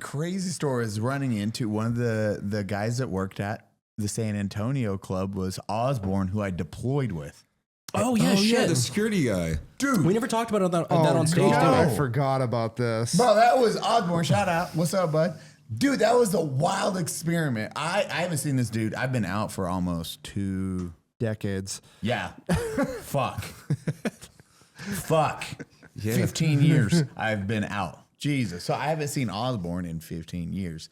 crazy story is running into one of the guys that worked at the San Antonio club was Osborne, who I deployed with. Oh yeah, shit. Yeah, the security guy. Dude, We never talked about that on stage. God. did we? I forgot about this. bro, that was Osborne. Shout out. What's up, bud? Dude, that was a wild experiment. I haven't seen this dude. I've been out for almost 2 Decades. Yeah. Fuck. Fuck. Yeah. 15 years I've been out. Jesus. So I haven't seen Osborne in 15 years.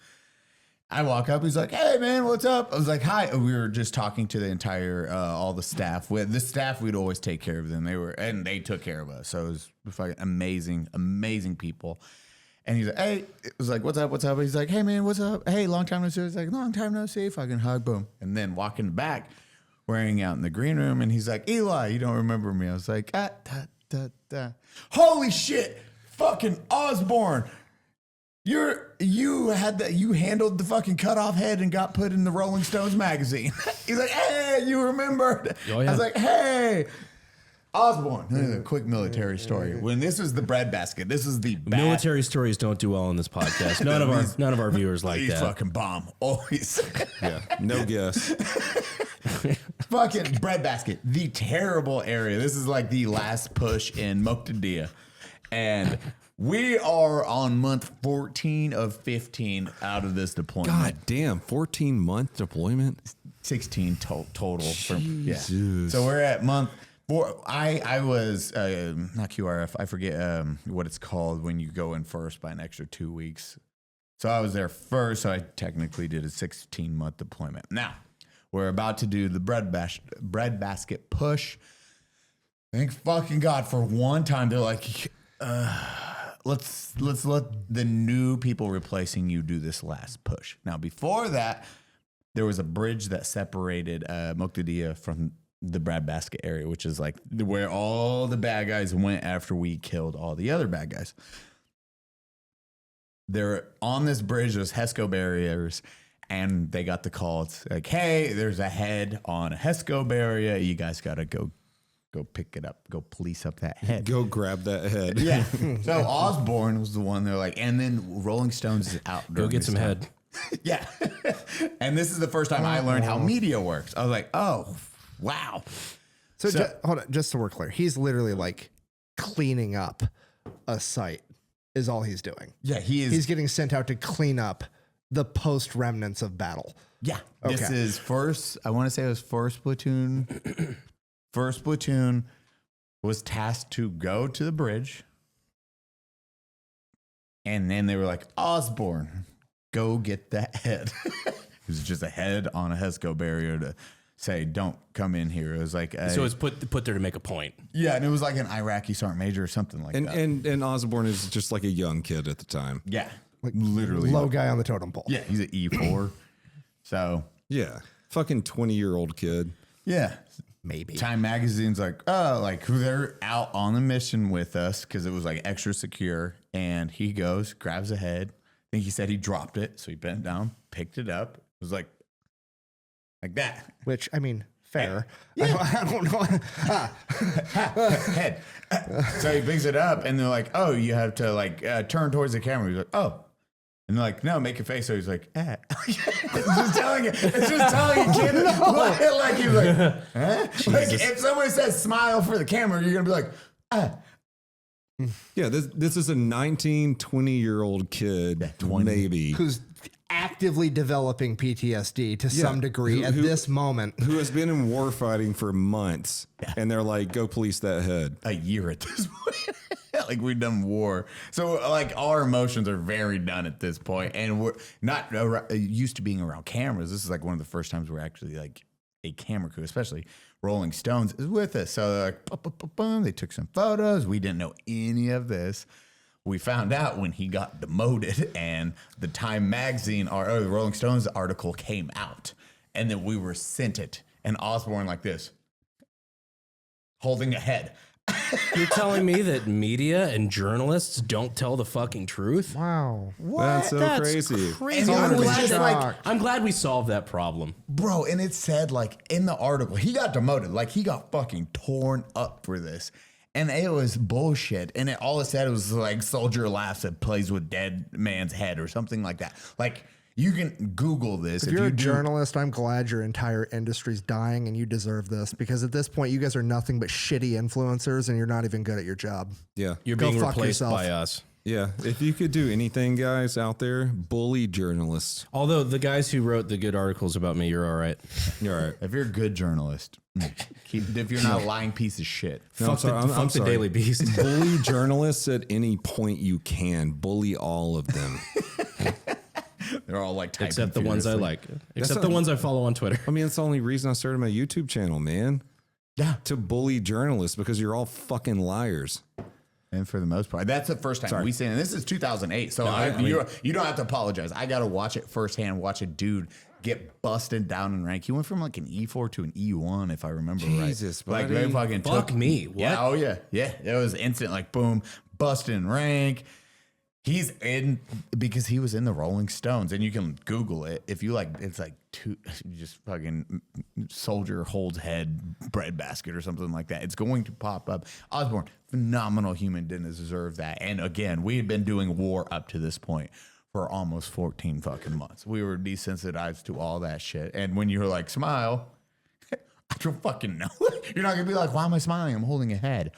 I walk up. He's like, hey, man, what's up? I was like, hi. We were just talking to the entire, all the staff. The staff, we'd always take care of them. They took care of us. So it was fucking amazing, amazing people. And he's like, hey, it was like, what's up? What's up? He's like, hey, man, what's up? Hey, long time no see. It's like, long time no see. Fucking hug, boom. And then walking back, we're hanging out in the green room. And he's like, Eli, you don't remember me. I was like, holy shit, fucking Osborne. You handled the fucking cut off head and got put in the Rolling Stones magazine. He's like, hey, you remembered. Oh, yeah. I was like, hey, Osborne. This is a quick military story. When this was the breadbasket, this is the Military stories don't do well on this podcast. None of our viewers like These that. fucking bomb. Always. Yeah, no guess. Fucking breadbasket. The terrible area. This is like the last push in Moctadia. And we are on month 14 of 15 out of this deployment. God damn, 14-month deployment. 16 total. Jesus. Yeah. So we're at month 4. I was not QRF. I forget what it's called when you go in first by an extra 2 weeks. So I was there first. So I technically did a 16-month deployment. Now we're about to do the breadbasket push. Thank fucking God for one time. They're like, let's let the new people replacing you do this last push. Now, before that, there was a bridge that separated Moctadia from the breadbasket area, which is like where all the bad guys went after we killed all the other bad guys. They're on this bridge, there's HESCO barriers, and they got the call. It's like, hey, there's a head on a HESCO barrier. You guys got to go pick it up. Go police up that head. Go grab that head. Yeah. So Osborne was the one they're like, and then Rolling Stones is out. Go get some head. Yeah. And this is the first time I learned how media works. I was like, oh, wow. So hold on, just so we're clear, he's literally like cleaning up a site is all he's doing. Yeah, he is. He's getting sent out to clean up the post remnants of battle. Yeah. Okay. This is first, I want to say it was first platoon. First platoon was tasked to go to the bridge. And then they were like, Osborne, go get that head. It was just a head on a HESCO barrier to say, don't come in here. It was like, So it's put there to make a point. yeah, and it was like an Iraqi sergeant major or something like that. And Osborne is just like a young kid at the time. Yeah, like literally. Low guy on the totem pole. Yeah, he's an E4. So, Yeah, fucking 20-year-old kid. yeah. Maybe. Time Magazine's like, oh, like they're out on the mission with us because it was like extra secure. And he goes, grabs a head. I think he said he dropped it. So he bent down, picked it up. It was like that. Which, I mean, fair. Yeah. I don't know. Head. So he picks it up and they're like, oh, you have to like turn towards the camera. He's like, oh. And they're like, no, make a face. So he's like, ah. It's just telling you. It's just telling you, kid. Like he's like, huh? Like if someone says smile for the camera, you're going to be like, ah. Yeah, this is a 19, 20-year-old kid, 20. maybe. Who's actively developing PTSD to some degree at this moment. Who has been in war fighting for months. And they're like, go police that head. A year at this point. Like we've done war. So like our emotions are very done at this point. And we're not used to being around cameras. This is like one of the first times we're actually like a camera crew, especially Rolling Stones is with us. So they're like, boom, they took some photos. We didn't know any of this. We found out when he got demoted and the Time Magazine or the Rolling Stones article came out. And then we were sent it. And Osborne like this, holding a head. You're telling me that media and journalists don't tell the fucking truth? Wow. That's so crazy. Crazy. And it was just like, I'm glad we solved that problem. bro, and it said like in the article, he got demoted. Like he got fucking torn up for this. And it was bullshit. And all it said was like soldier laughs and plays with dead man's head or something like that. Like you can Google this. If you're a journalist, I'm glad your entire industry's dying and you deserve this because at this point you guys are nothing but shitty influencers and you're not even good at your job. Yeah. You're Go being fuck replaced yourself. by us. Yeah. If you could do anything, guys out there, bully journalists. Although the guys who wrote the good articles about me, you're all right. You're all right. If you're a good journalist, if you're not a lying piece of shit. No, Fuck the Daily Beast. Bully journalists at any point you can. Bully all of them. They're all like typing Except the ones I furiously. like. Except the ones I follow on Twitter. I mean, that's the only reason I started my YouTube channel, man. Yeah. To bully journalists because you're all fucking liars. And for the most part, that's the first time we seen it. This is 2008, so you don't have to apologize. I got to watch it firsthand. Watch a dude get busted down in rank. He went from like an E4 to an E1, if I remember Jesus, right. Like buddy. they fucking Fuck me. What? Yeah, oh yeah, yeah. It was instant. Like boom, busted in rank. He's in because he was in the Rolling Stones, and you can Google it if you like. It's like just fucking soldier holds head breadbasket or something like that. It's going to pop up. Osborne, phenomenal human, didn't deserve that. And again, we had been doing war up to this point for almost 14 fucking months. We were desensitized to all that shit. And when you were like, smile, I don't fucking know. You're not gonna be like, why am I smiling? I'm holding a head.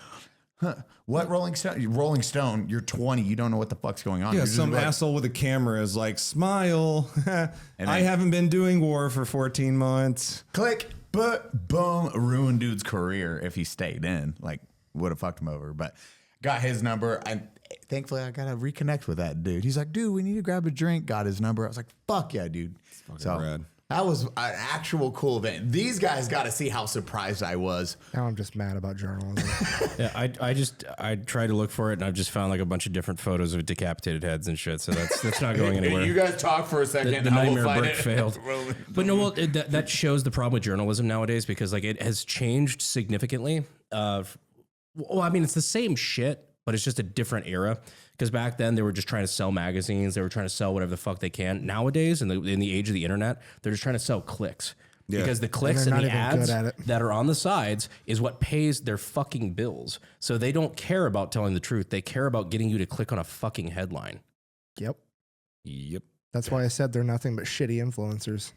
Huh. What Rolling Stone? Rolling Stone, you're 20. You don't know what the fuck's going on. Yeah, You're just some like, asshole with a camera is like, smile. And I haven't been doing war for 14 months. click, but boom, ruined dude's career if he stayed in. Like, would have fucked him over. But got his number. And thankfully, I got to reconnect with that dude. He's like, dude, we need to grab a drink. Got his number. I was like, fuck yeah, dude. So rad. that was an actual cool event. These guys got to see how surprised I was. Now I'm just mad about journalism. Yeah, I tried to look for it and I've just found like a bunch of different photos of decapitated heads and shit. So that's not going anywhere. You guys talk for a second. The I will nightmare find brick it. failed. But no, well, that shows the problem with journalism nowadays because like it has changed significantly. Well, I mean, it's the same shit, but it's just a different era. Because back then they were just trying to sell magazines, they were trying to sell whatever the fuck they can. Nowadays, in the age of the internet, they're just trying to sell clicks. Yeah. Because the clicks they're and the not even ads good at it. that are on the sides is what pays their fucking bills. So they don't care about telling the truth. They care about getting you to click on a fucking headline. Yep. Yep. That's why I said they're nothing but shitty influencers.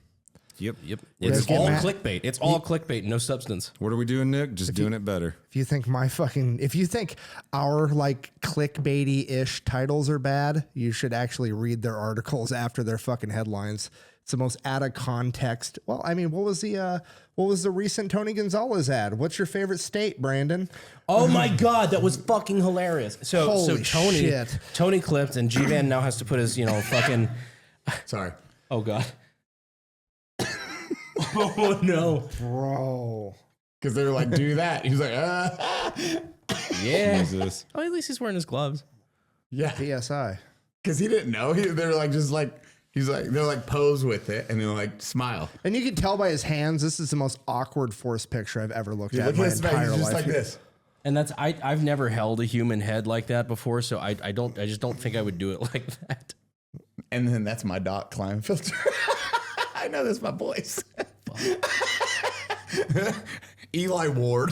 Yep. It's guys get all mad? clickbait. It's all clickbait, no substance. What are we doing, Nick? Just doing it better. If you think if you think our like clickbaity-ish titles are bad, you should actually read their articles after their fucking headlines. It's the most out of context. Well, I mean, what was the recent Tony Gonzalez ad? What's your favorite state, Brandon? Oh my god, that was fucking hilarious. So Holy Tony shit. Tony clipped and G-Man now has to put his, fucking Sorry. oh god. Oh no. Bro. Because they were like, do that. He was like, Yeah. Jesus. Oh, at least he's wearing his gloves. yeah. PSI. Because he didn't know. They were like, they're like, pose with it. And they're like, smile. And you can tell by his hands, this is the most awkward forced picture I've ever looked at Look in my at his face. entire He's just life. like this. And that's I've never held a human head like that before, so I just don't think I would do it like that. And then that's my dot climb filter. I know that's my voice. Eli Ward.